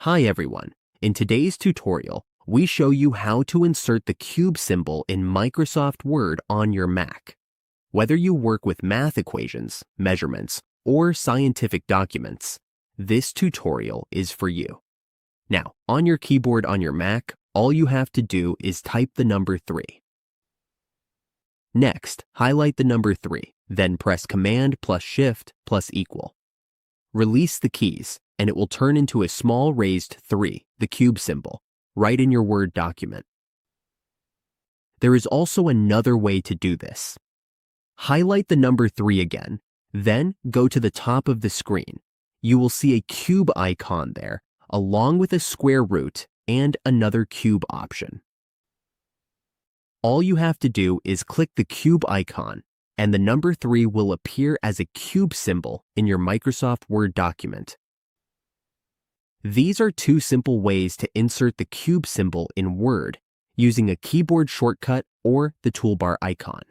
Hi everyone. In today's tutorial, we show you how to insert the cube symbol in Microsoft Word on your Mac. Whether you work with math equations, measurements, or scientific documents, this tutorial is for you. Now, on your keyboard on your Mac, all you have to do is type the number 3. Next, highlight the number 3, then press Command plus Shift plus equal. Release the keys, and it will turn into a small raised 3, the cube symbol, right in your Word document. There is also another way to do this. Highlight the number 3 again, then go to the top of the screen. You will see a cube icon there, along with a square root and another cube option. All you have to do is click the cube icon, and the number 3 will appear as a cube symbol in your Microsoft Word document. These are 2 simple ways to insert the cube symbol in Word using a keyboard shortcut or the toolbar icon.